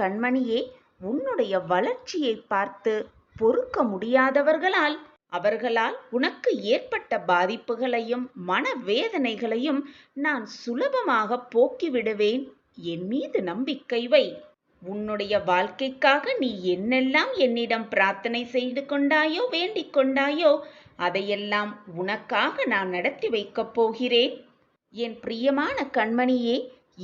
கண்மணியே, உன்னுடைய வளர்ச்சியை பார்த்து பொறுக்க முடியாதவர்களால் அவர்களால் உனக்கு ஏற்பட்ட பாதிப்புகளையும் மனவேதனைகளையும் நான் சுலபமாக போக்கிவிடுவேன். என் மீது நம்பிக்கை வை. உன்னுடைய வாழ்க்கைக்காக நீ என்னெல்லாம் என்னிடம் பிரார்த்தனை செய்து கொண்டாயோ, வேண்டிக் கொண்டாயோ, அதையெல்லாம் உனக்காக நான் நடத்தி வைக்கப் போகிறேன். என் பிரியமான கண்மணியே,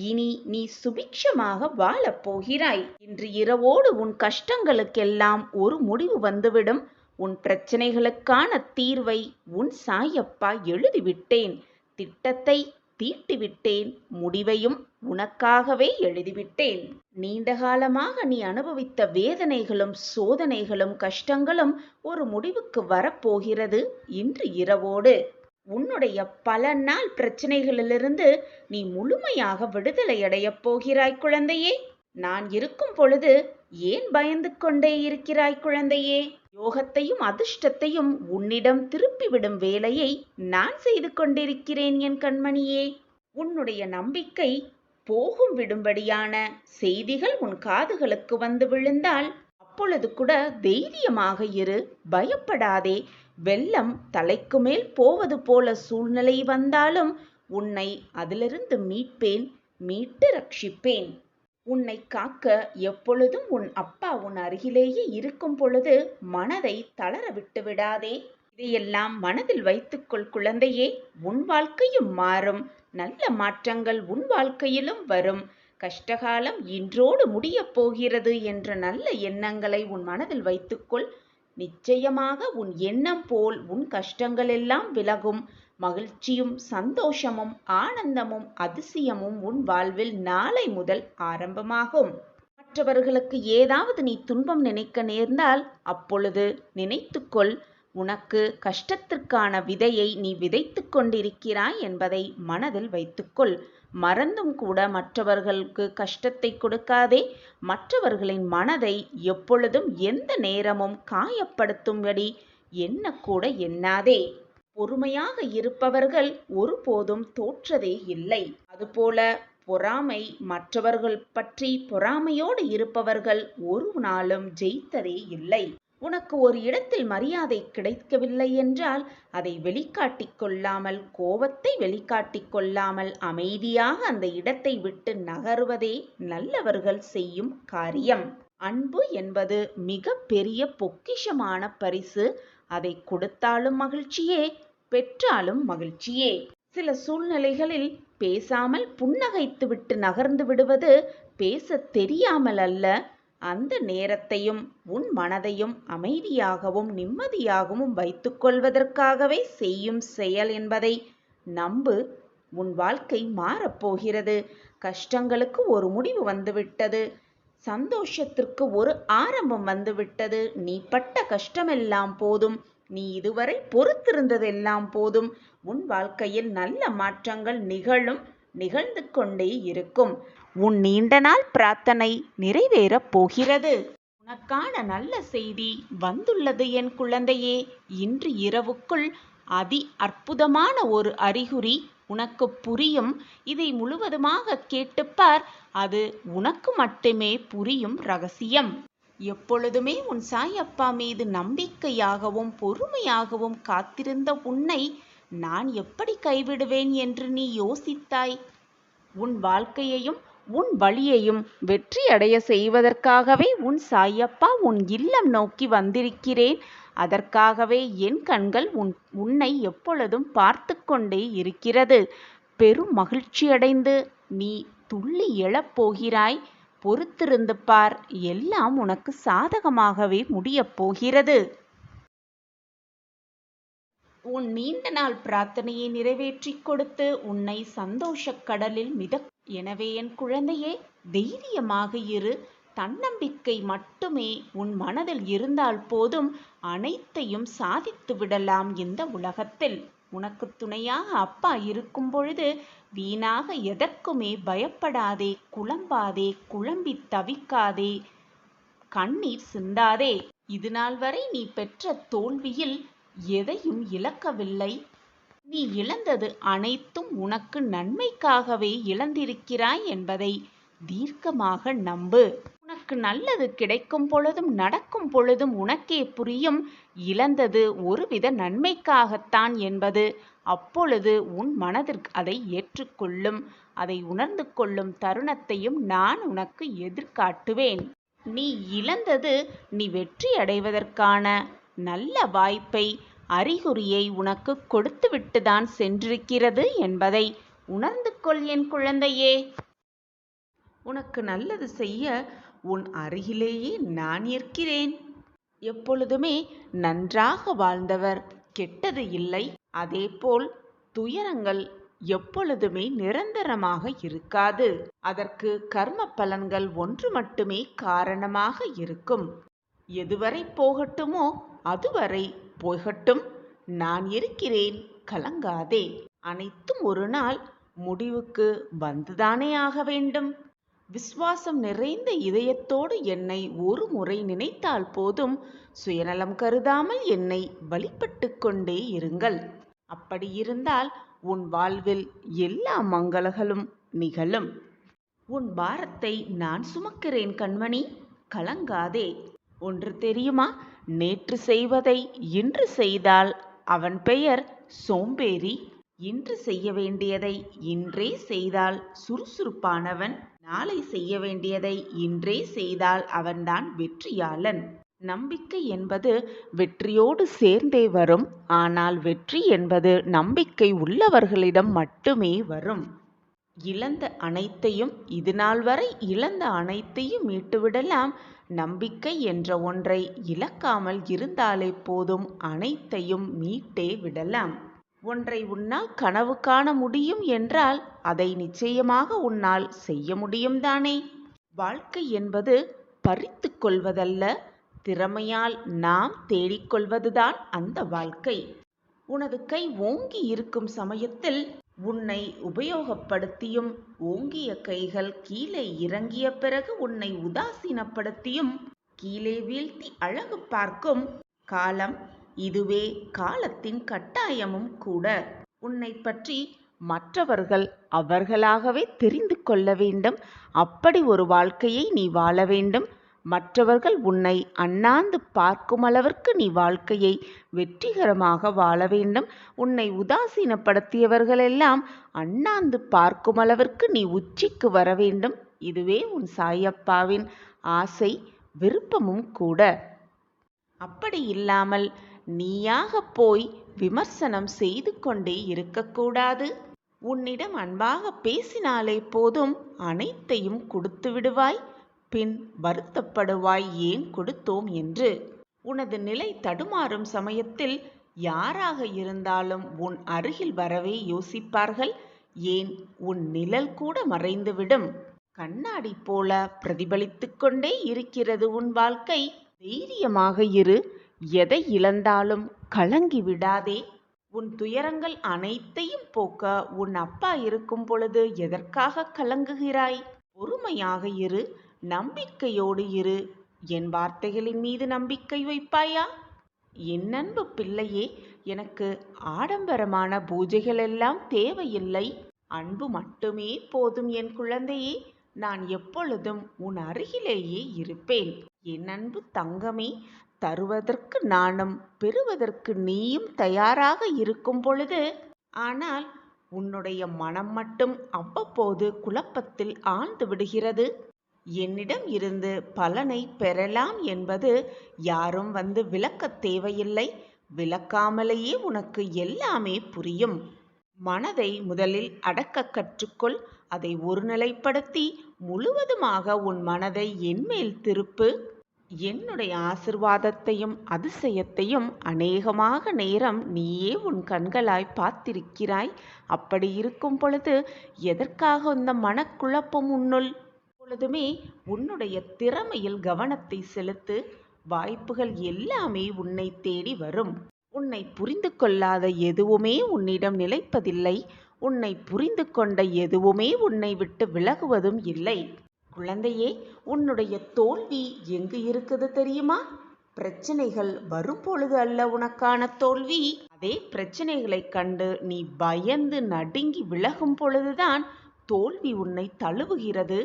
இனி நீ சுபிக்ஷமாக வாழப் போகிறாய். இன்று இரவோடு உன் கஷ்டங்களுக்கெல்லாம் ஒரு முடிவு வந்துவிடும். உன் பிரச்சனைகளுக்கான தீர்வை உன் சாயப்பா எழுதிவிட்டேன். திட்டத்தை தீட்டிவிட்டேன். முடிவையும் உனக்காகவே எழுதிவிட்டேன். நீண்ட காலமாக நீ அனுபவித்த வேதனைகளும் சோதனைகளும் கஷ்டங்களும் ஒரு முடிவுக்கு வரப்போகிறது இன்று இரவோடு. உன்னுடைய பல நாள் பிரச்சனைகளிலிருந்து நீ முழுமையாக விடுதலை அடையப் போகிறாய் குழந்தையே. நான் இருக்கும் பொழுது ஏன் பயந்து கொண்டே இருக்கிறாய் குழந்தையே? யோகத்தையும் அதிர்ஷ்டத்தையும் உன்னிடம் திருப்பிவிடும் வேலையை நான் செய்து கொண்டிருக்கிறேன் என் கண்மணியே. உன்னுடைய நம்பிக்கை போகும் விடும்படியான செய்திகள் உன் காதுகளுக்கு வந்து விழுந்தால் அப்பொழுது கூட தைரியமாக இரு, பயப்படாதே. வெள்ளம் தலைக்கு மேல் போவது போல சூழ்நிலை வந்தாலும் உன்னை அதிலிருந்து மீட்பேன், மீட்டு ரட்சிப்பேன். உன்னை காக்க எப்பொழுதும் உன் அப்பா உன் அருகிலேயே இருக்கும் பொழுது மனதை தளர விட்டு விடாதே. இதையெல்லாம் மனதில் வைத்துக்கொள் குழந்தையே. உன் வாழ்க்கையும் மாறும். நல்ல மாற்றங்கள் உன் வாழ்க்கையிலும் வரும். கஷ்டகாலம் இன்றோடு முடியப் போகிறது என்ற நல்ல எண்ணங்களை உன் மனதில் வைத்துக்கொள். நிச்சயமாக உன் எண்ணம் போல் உன் கஷ்டங்கள் எல்லாம் விலகும். மகிழ்ச்சியும் சந்தோஷமும் ஆனந்தமும் அதிசயமும் உன் வாழ்வில் நாளை முதல் ஆரம்பமாகும். மற்றவர்களுக்கு ஏதாவது நீ துன்பம் நினைக்க நேர்ந்தால் அப்பொழுது நினைத்துக்கொள், உனக்கு கஷ்டத்திற்கான விதையை நீ விதைத்து கொண்டிருக்கிறாய் என்பதை மனதில் வைத்துக்கொள். மறந்தும் கூட மற்றவர்களுக்கு கஷ்டத்தை கொடுக்காதே. மற்றவர்களின் மனதை எப்பொழுதும் எந்த நேரமும் காயப்படுத்தும்படி எண்ணக்கூட எண்ணாதே. பொறுமையாக இருப்பவர்கள் ஒருபோதும் தோற்றதே இல்லை. அதுபோல பொறாமை, மற்றவர்கள் பற்றி பொறாமையோடு இருப்பவர்கள் ஒரு நாளும் ஜெயித்ததே இல்லை. உனக்கு ஒரு இடத்தில் மரியாதை கிடைக்கவில்லை என்றால் அதை வெளிக்காட்டிக் கொள்ளாமல், கோபத்தை வெளிக்காட்டிக் கொள்ளாமல் அமைதியாக அந்த இடத்தை விட்டு நகருவதே நல்லவர்கள் செய்யும் காரியம். அன்பு என்பது மிக பெரிய பொக்கிஷமான பரிசு. அதை கொடுத்தாலும் மகிழ்ச்சியே, பெற்றாலும் மகிழ்ச்சியே. சில சூழ்நிலைகளில் பேசாமல் புன்னகைத்துவிட்டு நகர்ந்து விடுவது பேச தெரியாமல் அல்ல, அந்த நேரத்தையும் உன் மனதையும் அமைதியாகவும் நிம்மதியாகவும் வைத்துக் கொள்வதற்காகவே செய்யும் செயல் என்பதை நம்பு. உன் வாழ்க்கை மாறப்போகிறது. கஷ்டங்களுக்கு ஒரு முடிவு வந்துவிட்டது. சந்தோஷத்திற்கு ஒரு ஆரம்பம் வந்துவிட்டது. நீ பட்ட கஷ்டமெல்லாம் போதும். நீ இதுவரை பொறுத்திருந்ததெல்லாம் போதும். உன் வாழ்க்கையில் நல்ல மாற்றங்கள் நிகழ்ந்து கொண்டே இருக்கும். உன் நீண்ட நாள் பிரார்த்தனை நிறைவேறப் போகிறது. உனக்கான நல்ல செய்தி வந்துள்ளது என் குழந்தையே. இன்று இரவுக்குள் அதி அற்புதமான ஒரு அறிகுறி உனக்கு புரியும். இதை முழுவதுமாக கேட்டுப்பார். அது உனக்கு மட்டுமே புரியும் ரகசியம். எப்பொழுதுமே உன் சாயப்பா மீது நம்பிக்கையாகவும் பொறுமையாகவும் காத்திருந்த உன்னை நான் எப்படி கைவிடுவேன் என்று நீ யோசித்தாய்? உன் வாழ்க்கையையும் உன் வழியையும் வெற்றி அடைய செய்வதற்காகவே உன் சாயப்பா உன் இல்லம் நோக்கி வந்திருக்கிறேன். அதற்காகவே என் கண்கள் உன்னை எப்பொழுதும் பார்த்து கொண்டே இருக்கிறது. பெரும் மகிழ்ச்சியடைந்து நீ துள்ளி எழப்போகிறாய். பொறுத்திருந்து பார், எல்லாம் உனக்கு சாதகமாகவே முடியப் போகிறது. உன் நீண்ட நாள் பிரார்த்தனையை நிறைவேற்றி கொடுத்து உன்னை சந்தோஷக் கடலில் எனவே என் குழந்தையே, தைரியமாக இரு. தன்னம்பிக்கை மட்டுமே உன் மனதில் இருந்தால் போதும், அனைத்தையும் சாதித்து விடலாம் இந்த உலகத்தில். உனக்கு துணையாக அப்பா இருக்கும் பொழுது வீணாக எதற்குமே பயப்படாதே, குழம்பாதே, குழம்பி தவிக்காதே, கண்ணீர் சிந்தாதே. இதுநாள் வரை நீ பெற்ற தோல்வியில் எதையும் இழக்கவில்லை. நீ இழந்தது அனைத்தும் உனக்கு நன்மைக்காகவே இழந்திருக்கிறாய் என்பதை தீர்க்கமாக நம்பு. உனக்கு உனக்கு நல்லது கிடைக்கும் பொழுதும் நடக்கும் பொழுதும் உனக்கே புரியும், இழந்தது ஒருவித நன்மைக்காகத்தான் என்பது. அப்பொழுது உன் மனதிற்கு அதை ஏற்றுக்கொள்ளும். அதை உணர்ந்து கொள்ளும் தருணத்தையும் நான் உனக்கு எதிர்காட்டுவேன். நீ இழந்தது நீ வெற்றி அடைவதற்கான நல்ல வாய்ப்பை, அறிகுறியை உனக்கு கொடுத்துவிட்டுதான் சென்றிருக்கிறது என்பதை உணர்ந்து கொள் என் குழந்தையே. உனக்கு நல்லது செய்ய உன் அருகிலேயே நான் இருக்கிறேன். எப்பொழுதுமே நன்றாக வாழ்ந்தவர் கெட்டது இல்லை. அதேபோல் துயரங்கள் எப்பொழுதுமே நிரந்தரமாக இருக்காது. அதற்கு கர்ம பலன்கள் ஒன்று மட்டுமே காரணமாக இருக்கும். எதுவரை போகட்டுமோ அதுவரை போகட்டும், நான் இருக்கிறேன், கலங்காதே. அனைத்தும் ஒரு நாள் முடிவுக்கு வந்துதானே ஆக வேண்டும். விசுவாசம் நிறைந்த இதயத்தோடு என்னை ஒரு முறை நினைத்தால் போதும். சுயநலம் கருதாமல் என்னை வழிபட்டு கொண்டே இருங்கள். அப்படி இருந்தால் உன் வாழ்வில் எல்லா மங்களங்களும் நிகழும். உன் பாரத்தை நான் சுமக்கிறேன் கண்மணி, கலங்காதே. ஒன்று தெரியுமா? நேற்று செய்வதை இன்று செய்தால் அவன் பெயர் சோம்பேறி. இன்று செய்ய வேண்டியதை இன்றே செய்தால் சுறுசுறுப்பானவன். நாளை செய்ய வேண்டியதை இன்றே செய்தால் அவன்தான் வெற்றியாளன். நம்பிக்கை என்பது வெற்றியோடு சேர்ந்தே வரும். ஆனால் வெற்றி என்பது நம்பிக்கை உள்ளவர்களிடம் மட்டுமே வரும். இழந்த அனைத்தையும், இதுநாள் வரை இழந்த அனைத்தையும் மீட்டுவிடலாம். நம்பிக்கை என்ற ஒன்றை இழக்காமல் இருந்தாலே போதும், அனைத்தையும் மீட்டே விடலாம். ஒன்றை உன்னால் கனவு காண முடியும் என்றால் அதை நிச்சயமாக உன்னால் செய்ய முடியும் தானே. வாழ்க்கை என்பது பறித்து கொள்வதல்ல, திறமையால் நாம் தேடிக்கொள்வதுதான் அந்த வாழ்க்கை. உனது கை ஓங்கி இருக்கும் சமயத்தில் உன்னை உபயோகப்படுத்தியும், ஓங்கிய கைகள் கீழே இறங்கிய பிறகு உன்னை உதாசீனப்படுத்தியும் கீழே வீழ்த்தி அழகு பார்க்கும் காலம் இதுவே. காலத்தின் கட்டாயமும் கூட. உன்னை பற்றி மற்றவர்கள் அவர்களாகவே தெரிந்து கொள்ள வேண்டும். அப்படி ஒரு வாழ்க்கையை நீ வாழ வேண்டும். மற்றவர்கள் உன்னை அண்ணாந்து பார்க்கும் அளவிற்கு நீ வாழ்க்கையை வெற்றிகரமாக வாழ வேண்டும். உன்னை உதாசீனப்படுத்தியவர்களெல்லாம் அண்ணாந்து பார்க்கும் அளவிற்கு நீ உச்சிக்கு வர வேண்டும். இதுவே உன் சாயப்பாவின் ஆசை, விருப்பமும் கூட. அப்படி இல்லாமல் நீயாக போய் விமர்சனம் செய்து கொண்டே இருக்கக்கூடாது. உன்னிடம் அன்பாக பேசினாலே போதும், அனைத்தையும் கொடுத்து விடுவாய். பின் வருத்தப்படுவாய், ஏன் கொடுத்தோம் என்று. உனது நிலை தடுமாறும் சமயத்தில் யாராக இருந்தாலும் உன் அருகில் வரவே யோசிப்பார்கள். ஏன், உன் நிழல் கூட மறைந்துவிடும். கண்ணாடி போல பிரதிபலித்து கொண்டே இருக்கிறது உன் வாழ்க்கை. தைரியமாக இரு. எதை இழந்தாலும் கலங்கி விடாதே. உன் துயரங்கள் அனைத்தையும் போக்க உன் அப்பா இருக்கும் பொழுது எதற்காக கலங்குகிறாய்? பொறுமையாக இரு, நம்பிக்கையோடு இரு. என் வார்த்தைகளின் மீது நம்பிக்கை வைப்பாயா? என் அன்பு பிள்ளையே, எனக்கு ஆடம்பரமான பூஜைகள் எல்லாம் தேவையில்லை. அன்பு மட்டுமே போதும் என் குழந்தையே. நான் எப்பொழுதும் உன் அருகிலேயே இருப்பேன். என் அன்பு தங்கமே, தருவதற்கு நானும் பெறுவதற்கு நீயும் தயாராக இருக்கும் பொழுது, ஆனால் உன்னுடைய மனம் மட்டும் அவ்வப்போது குழப்பத்தில் ஆழ்ந்து விடுகிறது. என்னிடம் இருந்து பலனை பெறலாம் என்பது யாரும் வந்து விளக்கத் தேவையில்லை. விளக்காமலேயே உனக்கு எல்லாமே புரியும். மனதை முதலில் அடக்க கற்றுக்கொள். அதை ஒருநிலைப்படுத்தி முழுவதுமாக உன் மனதை என்மேல் திருப்பு. என்னுடைய ஆசிர்வாதத்தையும் அதிசயத்தையும் அநேகமாக நேரம் நீயே உன் கண்களாய் பார்த்திருக்கிறாய். அப்படி இருக்கும் பொழுது எதற்காக இந்த மனக்குழப்பம் உன்னுள்? எப்பொழுதுமே உன்னுடைய திறமையில் கவனத்தை செலுத்து. வாய்ப்புகள் எல்லாமே உன்னை தேடி வரும். உன்னை புரிந்து கொள்ளாத எதுவுமே உன்னிடம் நிலைப்பதில்லை. உன்னை புரிந்து கொண்ட எதுவுமே உன்னை விட்டு விலகுவதும் இல்லை. குழந்தையே, உன்னுடைய தோல்வி எங்கு இருக்குது தெரியுமா? பிரச்சனைகள் வரும் பொழுது அல்ல உனக்கான தோல்வி. அதே பிரச்சனைகளை கண்டு நீ பயந்து நடுங்கி விலகும் பொழுதுதான் தோல்வி உன்னை தழுவுகிறது.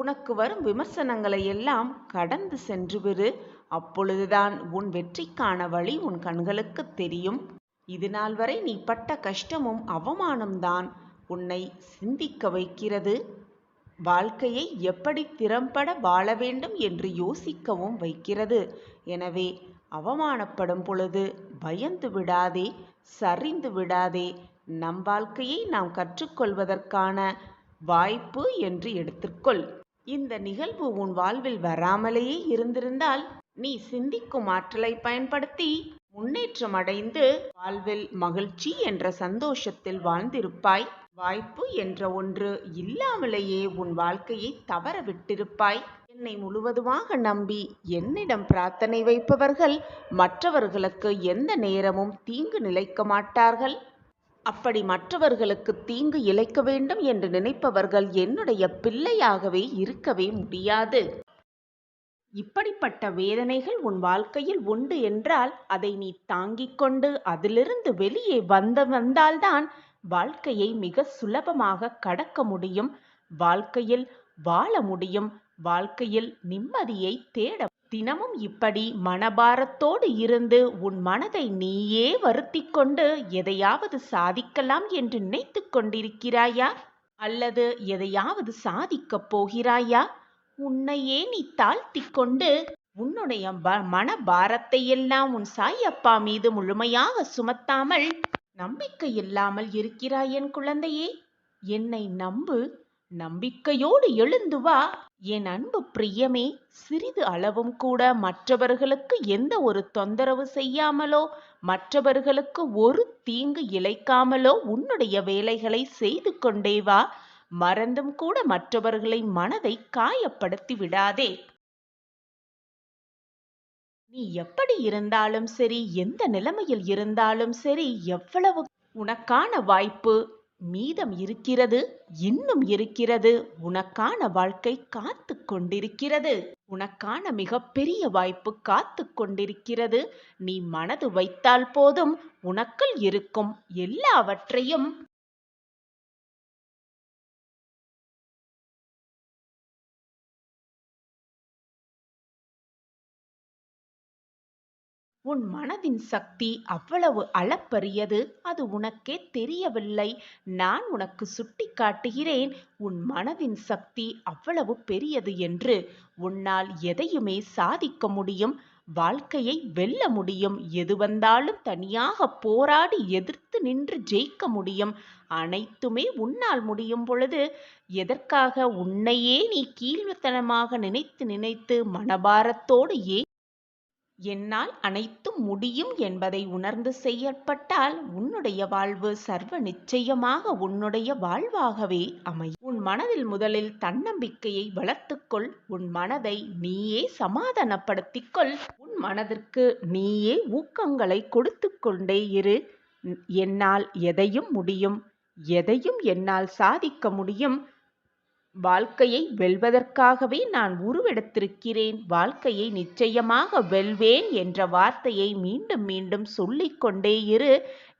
உனக்கு வரும் விமர்சனங்களை எல்லாம் கடந்து சென்று விடு. அப்பொழுதுதான் உன் வெற்றிக்கான வழி உன் கண்களுக்கு தெரியும். இது நாள் வரை நீ பட்ட கஷ்டமும் அவமானம்தான் உன்னை சிந்திக்க வைக்கிறது. வாழ்க்கையை எப்படி திறம்பட வாழ வேண்டும் என்று யோசிக்கவும் வைக்கிறது. எனவே அவமானப்படும் பொழுது பயந்து விடாதே, சரிந்து விடாதே. நம் வாழ்க்கையை நாம் கற்றுக்கொள்வதற்கான வாய்ப்பு என்று எடுத்துக்கொள். இந்த நிகழ்வு உன் வாழ்வில் வராமலேயே இருந்திருந்தால் நீ சிந்திக்கும் ஆற்றலை பயன்படுத்தி முன்னேற்றம் அடைந்து வாழ்வில் மகிழ்ச்சி என்ற சந்தோஷத்தில் வாழ்ந்திருப்பாய். வாய்ப்பு என்ற ஒன்று இல்லாமலேயே உன் வாழ்க்கையை தவற விட்டிருப்பாய். என்னை முழுவதுமாக நம்பி என்னிடம் பிரார்த்தனை வைப்பவர்கள் மற்றவர்களுக்கு எந்த நேரமும் தீங்கு நிலைக்க மாட்டார்கள். அப்படி மற்றவர்களுக்கு தீங்கு இழைக்க வேண்டும் என்று நினைப்பவர்கள் என்னுடைய பிள்ளையாகவே இருக்கவே முடியாது. இப்படிப்பட்ட வேதனைகள் உன் வாழ்க்கையில் உண்டு என்றால் அதை நீ தாங்கிக் கொண்டு அதிலிருந்து வெளியே வந்தால்தான் வாழ்க்கையை மிக சுலபமாக கடக்க முடியும். வாழ்க்கையில் வாழ முடியும். வாழ்க்கையில் நிம்மதியை தேட. தினமும் இப்படி மனபாரத்தோடு இருந்து உன் மனதை நீயே வருத்திக் கொண்டு எதையாவது சாதிக்கலாம் என்று நினைத்து கொண்டிருக்கிறாயா? அல்லது எதையாவது சாதிக்கப் போகிறாயா? உன்னையே நீ தாழ்த்தி கொண்டு உன்னுடைய மனபாரத்தை எல்லாம் உன் சாயப்பா மீது முழுமையாக சுமத்தாமல் நம்பிக்கை இல்லாமல் இருக்கிறாய் என் குழந்தையே. என்னை நம்பு. நம்பிக்கையோடு எழுந்து வா என் அன்பு பிரியமே. சிறிது அளவும் கூட மற்றவர்களுக்கு எந்த ஒரு தொந்தரவு செய்யாமலோ மற்றவர்களுக்கு ஒரு தீங்கு இழைக்காமலோ உன்னுடைய வேலைகளை செய்து கொண்டே வா. மறந்தும் கூட மற்றவர்களை மனதை காயப்படுத்தி விடாதே. நீ எப்படி இருந்தாலும் சரி, எந்த நிலைமையில் இருந்தாலும் சரி, எவ்வளவு உனக்கான வாய்ப்பு மீதம் இருக்கிறது, இன்னும் இருக்கிறது. உனக்கான வாழ்க்கை காத்து கொண்டிருக்கிறது. உனக்கான மிகப்பெரிய வாய்ப்பு காத்து கொண்டிருக்கிறது. நீ மனது வைத்தால் போதும் உனக்குள் இருக்கும் எல்லாவற்றையும் உன் மனதின் சக்தி அவ்வளவு அளப்பரியது. அது உனக்கே தெரியவில்லை. நான் உனக்கு சுட்டி காட்டுகிறேன் உன் மனதின் சக்தி அவ்வளவு பெரியது என்று. உன்னால் எதையுமே சாதிக்க முடியும். வாழ்க்கையை வெல்ல முடியும். எது வந்தாலும் தனியாக போராடி எதிர்த்து நின்று ஜெயிக்க முடியும். அனைத்துமே உன்னால் முடியும் பொழுது எதற்காக உன்னையே நீ கீழ்த்தனமாக நினைத்து நினைத்து மனபாரத்தோடு என்னால் அனைத்தும் முடியும் என்பதை உணர்ந்து செயல்பட்டால் உன்னுடைய வாழ்வு சர்வ நிச்சயமாக உன்னுடைய வாழ்வாகவே அமையும். உன் மனதில் முதலில் தன்னம்பிக்கையை வளர்த்துக்கொள். உன் மனதை நீயே சமாதானப்படுத்திக்கொள். உன் மனதிற்கு நீயே ஊக்கங்களை கொடுத்து கொண்டே இரு. என்னால் எதையும் முடியும். எதையும் என்னால் சாதிக்க முடியும். வாழ்க்கையை வெல்வதற்காகவே நான் உருவெடுத்திருக்கிறேன். வாழ்க்கையை நிச்சயமாக வெல்வேன் என்ற வார்த்தையை மீண்டும் மீண்டும் சொல்லிக்கொண்டே இரு.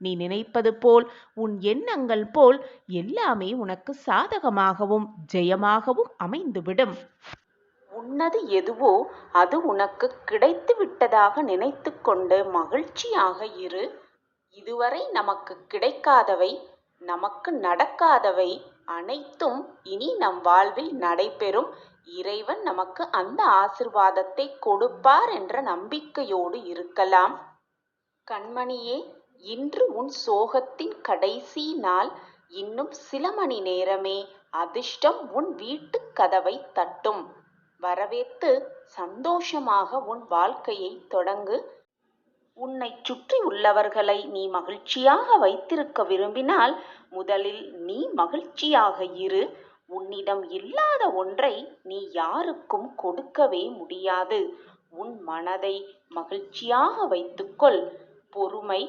நீ நினைப்பது போல் உன் எண்ணங்கள் போல் எல்லாமே உனக்கு சாதகமாகவும் ஜெயமாகவும் அமைந்துவிடும். உன்னது எதுவோ அது உனக்கு கிடைத்து விட்டதாக நினைத்து கொண்டு மகிழ்ச்சியாக இரு. இதுவரை நமக்கு கிடைக்காதவை, நமக்கு நடக்காதவை அனைத்தும் இனி நம் வாழ்வில் நடைபெறும். இறைவன் நமக்கு அந்த ஆசிர்வாதத்தை கொடுப்பார் என்ற நம்பிக்கையோடு இருக்கலாம். கண்மணியே, இன்று உன் சோகத்தின் கடைசி நாள். இன்னும் சில மணி நேரமே அதிர்ஷ்டம் உன் வீட்டு கதவை தட்டும். வரவேற்று சந்தோஷமாக உன் வாழ்க்கையை தொடங்கு. உன்னை சுற்றி உள்ளவர்களை நீ மகிழ்ச்சியாக வைத்திருக்க விரும்பினால் முதலில் நீ மகிழ்ச்சியாக இரு. உன்னிடம் இல்லாத ஒன்றை நீ யாருக்கும் கொடுக்கவே முடியாது. உன் மனதை மகிழ்ச்சியாக வைத்துக்கொள். பொறுமை,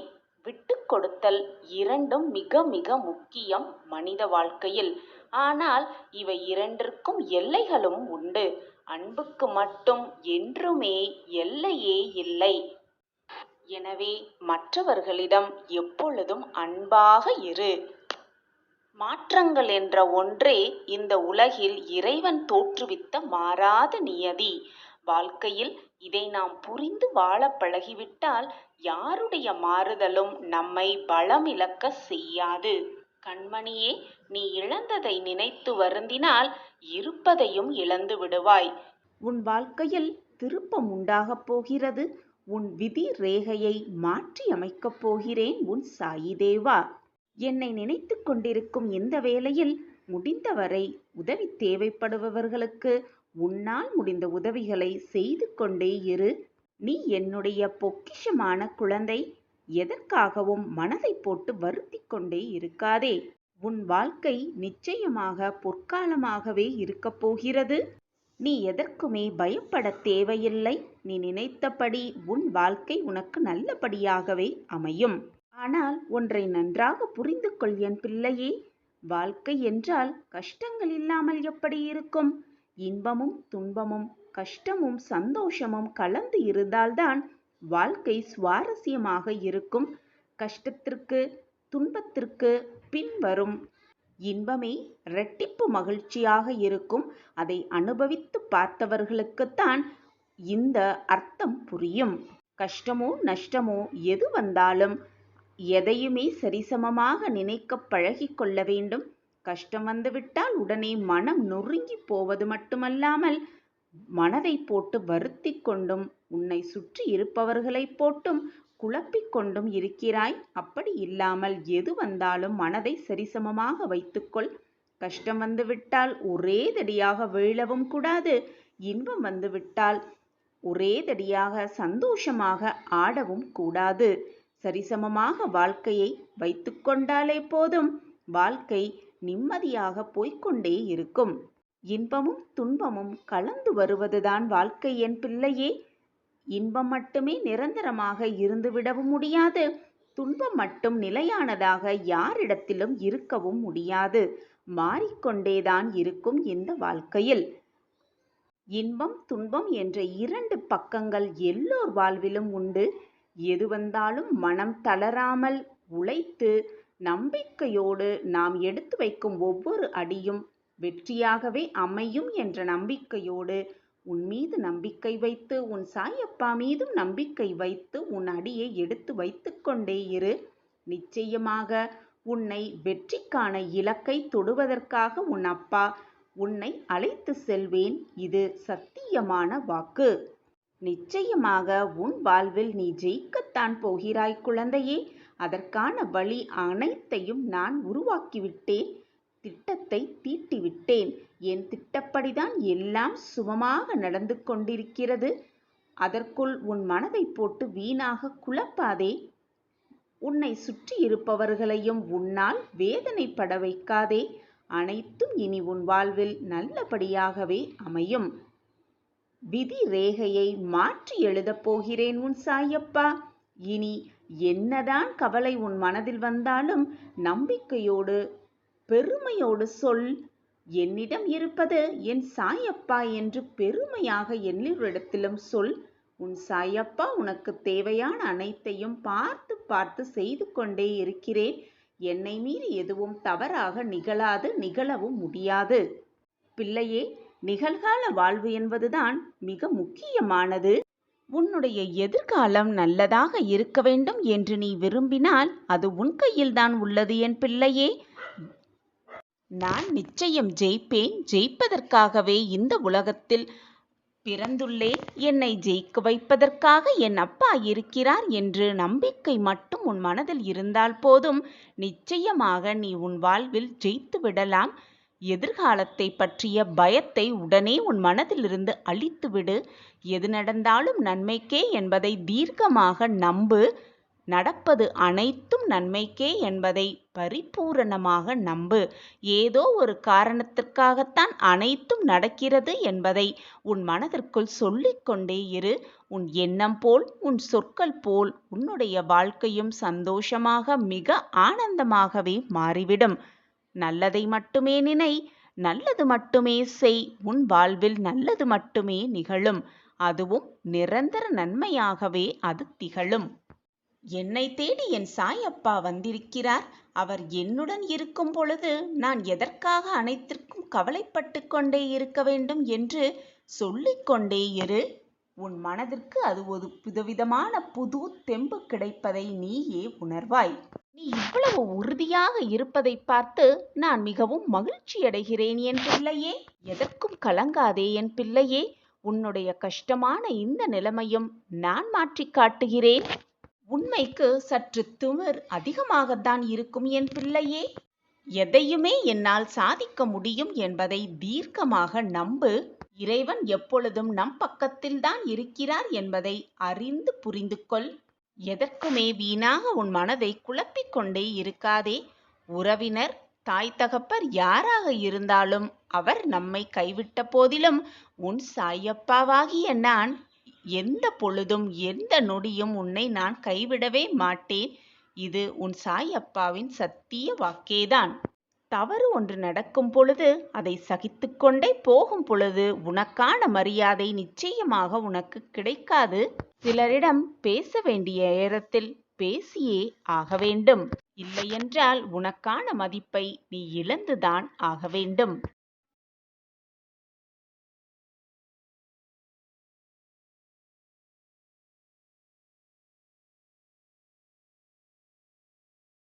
விட்டு கொடுத்தல் இரண்டும் மிக மிக முக்கியம் மனித வாழ்க்கையில். ஆனால் இவை இரண்டிற்கும் எல்லைகளும் உண்டு. அன்புக்கு மட்டும் என்றுமே எல்லையே இல்லை. எனவே மற்றவர்களிடம் எப்பொழுதும் அன்பாக இரு. மாற்றங்கள் என்ற ஒன்றே இந்த உலகில் இறைவன் தோற்றுவித்த மாறாத நியதி. வாழ்க்கையில் இதை நாம் புரிந்து வாழ பழகிவிட்டால் யாருடைய மாறுதலும் நம்மை பலமிழக்க செய்யாது. கண்மணியே, நீ இழந்ததை நினைத்து வருந்தினால் இருப்பதையும் இழந்து விடுவாய். உன் வாழ்க்கையில் திருப்பம் உண்டாகப் போகிறது. உன் விதி ரேகையை மாற்றி அமைக்கப் போகிறேன் உன் சாயி தேவா. என்னை நினைத்து கொண்டிருக்கும் இந்த வேளையில் முடிந்தவரை உதவி தேவைப்படுபவர்களுக்கு உன்னால் முடிந்த உதவிகளை செய்து கொண்டே இரு. நீ என்னுடைய பொக்கிஷமான குழந்தை. எதற்காகவும் மனதை போட்டு வருத்தி கொண்டே இருக்காதே. உன் வாழ்க்கை நிச்சயமாக பொற்காலமாகவே இருக்கப் போகிறது. நீ எதற்குமே பயப்பட தேவையில்லை. நீ நினைத்தபடி உன் வாழ்க்கை உனக்கு நல்லபடியாகவே அமையும். ஆனால் ஒன்றை நன்றாக புரிந்து கொள் என் பிள்ளையே. வாழ்க்கை என்றால் கஷ்டங்கள் இல்லாமல் எப்படி இருக்கும்? இன்பமும் துன்பமும் கஷ்டமும் சந்தோஷமும் கலந்து இருந்தால்தான் வாழ்க்கை சுவாரஸ்யமாக இருக்கும். கஷ்டத்திற்கு துன்பத்திற்கு பின்வரும் இன்பமே இரட்டிப்பு மகிழ்ச்சியாக இருக்கும். அதை அனுபவித்து பார்த்தவர்களுக்குத்தான் இந்த அர்த்தம் புரியும். கஷ்டமோ நஷ்டமோ எது வந்தாலும் எதையுமே சரிசமமாக நினைக்க பழகி கொள்ள வேண்டும். கஷ்டம் வந்துவிட்டால் உடனே மனம் நொறுங்கி போவது மட்டுமல்லாமல் மனதை போட்டு வருத்தி கொண்டும் உன்னை சுற்றி இருப்பவர்களை போட்டும் குழப்பிக் கொண்டும் இருக்கிறாய். அப்படி இல்லாமல் எது வந்தாலும் மனதை சரிசமமாக வைத்துக்கொள். கஷ்டம் வந்துவிட்டால் ஒரே தடியாக வீழவும் கூடாது. இன்பம் வந்துவிட்டால் ஒரே தடியாக சந்தோஷமாக ஆடவும் கூடாது. சரிசமமாக வாழ்க்கையை வைத்து கொண்டாலே போதும். வாழ்க்கை நிம்மதியாக போய்கொண்டே இருக்கும். இன்பமும் துன்பமும் கலந்து வருவதுதான் வாழ்க்கை என் பிள்ளையே. இன்பம் மட்டுமே நிரந்தரமாக இருந்துவிடவும் முடியாது. துன்பம் மட்டும் நிலையானதாக யாரிடத்திலும் இருக்கவும் முடியாது. மாறிக்கொண்டேதான் இருக்கும் இந்த வாழ்க்கையில். இன்பம் துன்பம் என்ற இரண்டு பக்கங்கள் எல்லோர் வாழ்விலும் உண்டு. எது வந்தாலும் மனம் தளராமல் உழைத்து நம்பிக்கையோடு நாம் எடுத்து வைக்கும் ஒவ்வொரு அடியும் வெற்றியாகவே அமையும் என்ற நம்பிக்கையோடு உன் மீது நம்பிக்கை வைத்து உன் சாயப்பா மீதும் நம்பிக்கை வைத்து உன் அடியை எடுத்து வைத்து கொண்டே இரு. நிச்சயமாக உன்னை வெற்றிக்கான இலக்கை தொடுவதற்காக உன் அப்பா உன்னை அழைத்து செல்வேன். இது சத்தியமான வாக்கு. நிச்சயமாக உன் வாழ்வில் நீ ஜெயிக்கத்தான் போகிறாய் குழந்தையே. அதற்கான வழி அனைத்தையும் நான் உருவாக்கிவிட்டேன். திட்டத்தை தீட்டிவிட்டேன். என் திட்டப்படிதான் எல்லாம் சுமமாக நடந்து கொண்டிருக்கிறது. அதற்குள் உன் மனதை போட்டு வீணாக குழப்பாதே. உன்னை சுற்றி இருப்பவர்களையும் உன்னால் வேதனைப்பட வைக்காதே. அனைத்தும் இனி உன் வாழ்வில் நல்லபடியாகவே அமையும். விதி ரேகையை மாற்றி எழுதப் போகிறேன் உன் சாயப்பா. இனி என்னதான் கவலை உன் மனதில் வந்தாலும் நம்பிக்கையோடு பெருமையோடு சொல். என்னிடம் இருப்பது என் சாயப்பா என்று பெருமையாக எல்லோரிடத்திலும் சொல். உன் சாயப்பா உனக்கு தேவையான அனைத்தையும் பார்த்து பார்த்து செய்து கொண்டே இருக்கிறேன். என்னை மீறி எதுவும் தவறாக நிகழாது, நிகழவும் முடியாது. பிள்ளையே, நிகழ்கால வாழ்வு என்பதுதான் மிக முக்கியமானது. உன்னுடைய எதிர்காலம் நல்லதாக இருக்க வேண்டும் என்று நீ விரும்பினால் அது உன் கையில்தான் உள்ளது என் பிள்ளையே. நான் நிச்சயம் ஜெயிப்பேன். ஜெயிப்பதற்காகவே இந்த உலகத்தில் பிறந்துள்ளேன். என்னை ஜெயிக்க வைப்பதற்காக என் அப்பா இருக்கிறார் என்று நம்பிக்கை மட்டும் உன் மனதில் இருந்தால் போதும். நிச்சயமாக நீ உன் வாழ்வில் ஜெயித்து விடலாம். எதிர்காலத்தை பற்றிய பயத்தை உடனே உன் மனதிலிருந்து அழித்துவிடு. எது நடந்தாலும் நன்மைக்கே என்பதை தீர்க்கமாக நம்பு. நடப்பது அனைத்தும் நன்மைக்கே என்பதை பரிபூரணமாக நம்பு. ஏதோ ஒரு காரணத்திற்காகத்தான் அனைத்தும் நடக்கிறது என்பதை உன் மனதிற்குள் சொல்லிக்கொண்டே இரு. உன் எண்ணம் போல் உன் சொற்கள் போல் உன்னுடைய வாழ்க்கையும் சந்தோஷமாக மிக ஆனந்தமாகவே மாறிவிடும். நல்லதை மட்டுமே நினை, நல்லது மட்டுமே செய். உன் வாழ்வில் நல்லது மட்டுமே நிகழும். அதுவும் நிரந்தர நன்மையாகவே அது திகழும். என்னை தேடி என் சாயப்பா வந்திருக்கிறார். அவர் என்னுடன் இருக்கும் பொழுது நான் எதற்காக அனைத்திற்கும் கவலைப்பட்டு கொண்டே இருக்க வேண்டும் என்று சொல்லிக் கொண்டே இரு. உன் மனதிற்கு அது ஒரு புதுவிதமான புது தெம்பு கிடைப்பதை நீயே உணர்வாய். நீ இவ்வளவு உறுதியாக இருப்பதை பார்த்து நான் மிகவும் மகிழ்ச்சியடைகிறேன் என் பிள்ளையே. எதற்கும் கலங்காதே என் பிள்ளையே. உன்னுடைய கஷ்டமான இந்த நிலைமையும் நான் மாற்றிக் காட்டுகிறேன். உண்மைக்கு சற்று திமிர் அதிகமாகத்தான் இருக்கும் என் பிள்ளையே. எதையுமே என்னால் சாதிக்க முடியும் என்பதை தீர்க்கமாக நம்பு. இறைவன் எப்பொழுதும் நம் பக்கத்தில்தான் இருக்கிறார் என்பதை அறிந்து புரிந்து கொள். எதற்குமே வீணாக உன் மனதை குழப்பிக் கொண்டே இருக்காதே. உறவினர், தாய் தகப்பர் யாராக இருந்தாலும் அவர் நம்மை கைவிட்ட போதிலும் உன் சாயப்பாவாகிய நான் எந்த பொழுதும் எந்த நொடியும் உன்னை நான் கைவிடவே மாட்டேன். இது உன் சாயப்பாவின் சத்திய வாக்கேதான். தவறு ஒன்று நடக்கும் பொழுது அதை சகித்துக்கொண்டே போகும் பொழுது உனக்கான மரியாதை நிச்சயமாக உனக்கு கிடைக்காது. சிலரிடம் பேச வேண்டிய நேரத்தில் பேசியே ஆக வேண்டும். இல்லையென்றால் உனக்கான மதிப்பை நீ இழந்துதான் ஆக வேண்டும்.